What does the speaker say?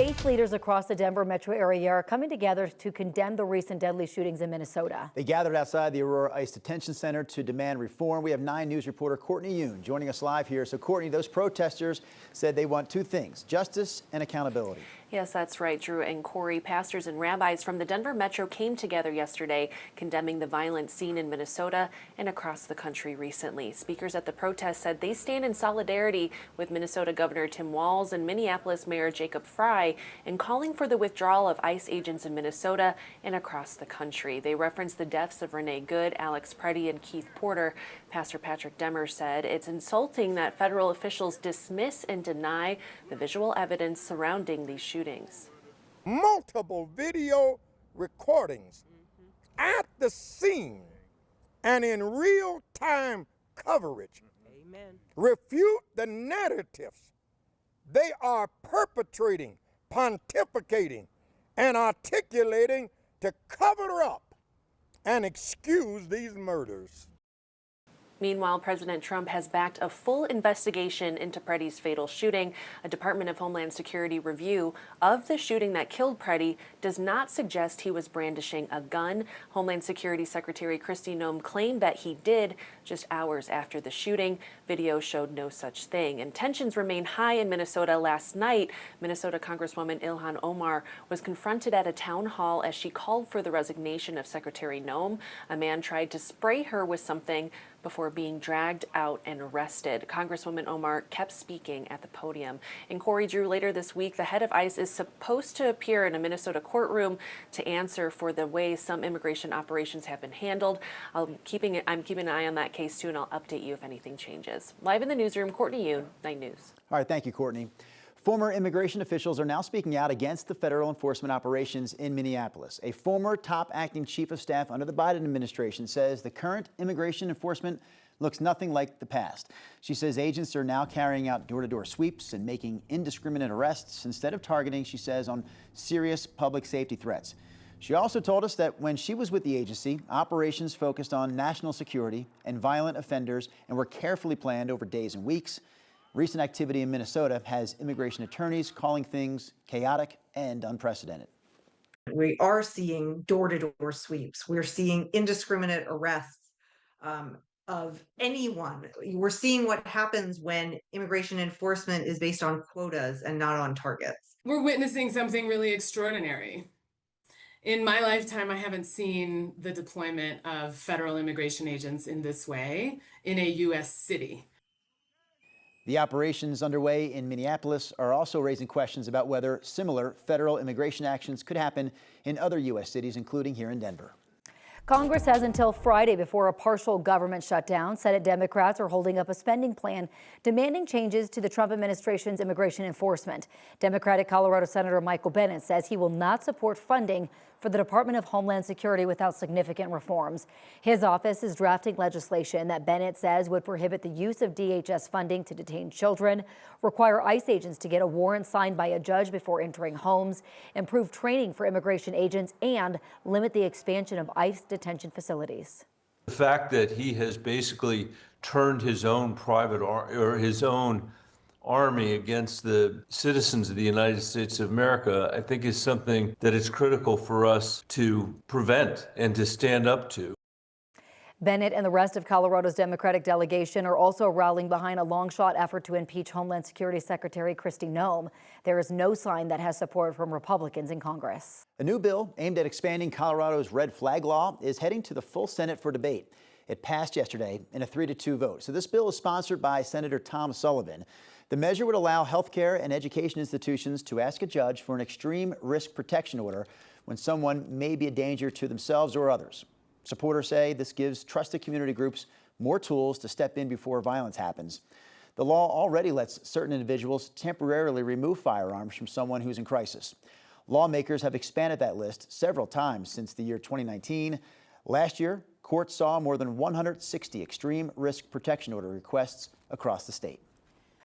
Faith leaders across the Denver metro area are coming together to condemn the recent deadly shootings in Minnesota. They gathered outside the Aurora ICE Detention Center to demand reform. We have 9 News reporter Courtney Yoon joining us live here. So Courtney, those protesters said they want 2 things, justice and accountability. Yes, that's right, Drew and Corey. Pastors and rabbis from the Denver metro came together yesterday condemning the violence seen in Minnesota and across the country recently. Speakers at the protest said they stand in solidarity with Minnesota Governor Tim Walz and Minneapolis Mayor Jacob Frey in calling for the withdrawal of ICE agents in Minnesota and across the country. They referenced the deaths of Renee Good, Alex Preddy, and Keith Porter. Pastor Patrick Demmer said it's insulting that federal officials dismiss and deny the visual evidence surrounding these shootings. Multiple video recordings at the scene and in real-time coverage refute the narratives they are perpetrating, pontificating, and articulating to cover up and excuse these murders. Meanwhile, President Trump has backed a full investigation into Preddy's fatal shooting. A Department of Homeland Security review of the shooting that killed Preddy does not suggest he was brandishing a gun. Homeland Security Secretary Kristi Noem claimed that he did just hours after the shooting. Video showed no such thing. And tensions remain high in Minnesota. Last night, Minnesota Congresswoman Ilhan Omar was confronted at a town hall as she called for the resignation of Secretary Noem. A man tried to spray her with something before being dragged out and arrested. Congresswoman Omar kept speaking at the podium. And Corey, Drew, later this week, the head of ICE is supposed to appear in a Minnesota courtroom to answer for the way some immigration operations have been handled. I'm keeping an eye on that case too, and I'll update you if anything changes. Live in the newsroom, Courtney Yoon, 9 News. All right, thank you, Courtney. Former immigration officials are now speaking out against the federal enforcement operations in Minneapolis. A former top acting chief of staff under the Biden administration says the current immigration enforcement looks nothing like the past. She says agents are now carrying out door-to-door sweeps and making indiscriminate arrests instead of targeting, she says, on serious public safety threats. She also told us that when she was with the agency, operations focused on national security and violent offenders and were carefully planned over days and weeks. Recent activity in Minnesota has immigration attorneys calling things chaotic and unprecedented. We are seeing door-to-door sweeps. We're seeing indiscriminate arrests of anyone. We're seeing what happens when immigration enforcement is based on quotas and not on targets. We're witnessing something really extraordinary. In my lifetime, I haven't seen the deployment of federal immigration agents in this way in a U.S. city. The operations underway in Minneapolis are also raising questions about whether similar federal immigration actions could happen in other U.S. cities, including here in Denver. Congress has until Friday before a partial government shutdown. Senate Democrats are holding up a spending plan demanding changes to the Trump administration's immigration enforcement. Democratic Colorado Senator Michael Bennet says he will not support funding for the Department of Homeland Security without significant reforms. His office is drafting legislation that Bennet says would prohibit the use of DHS funding to detain children, require ICE agents to get a warrant signed by a judge before entering homes, improve training for immigration agents, and limit the expansion of ICE detention facilities. The fact that he has basically turned his own his own army against the citizens of the United States of America, I think is something that is critical for us to prevent and to stand up to. Bennet and the rest of Colorado's Democratic delegation are also rallying behind a long-shot effort to impeach Homeland Security Secretary Kristi Noem. There is no sign that has support from Republicans in Congress. A new bill aimed at expanding Colorado's red flag law is heading to the full Senate for debate. It passed yesterday in a 3-2 vote. So this bill is sponsored by Senator Tom Sullivan. The measure would allow healthcare and education institutions to ask a judge for an extreme risk protection order when someone may be a danger to themselves or others. Supporters say this gives trusted community groups more tools to step in before violence happens. The law already lets certain individuals temporarily remove firearms from someone who's in crisis. Lawmakers have expanded that list several times since the year 2019. Last year, courts saw more than 160 extreme risk protection order requests across the state.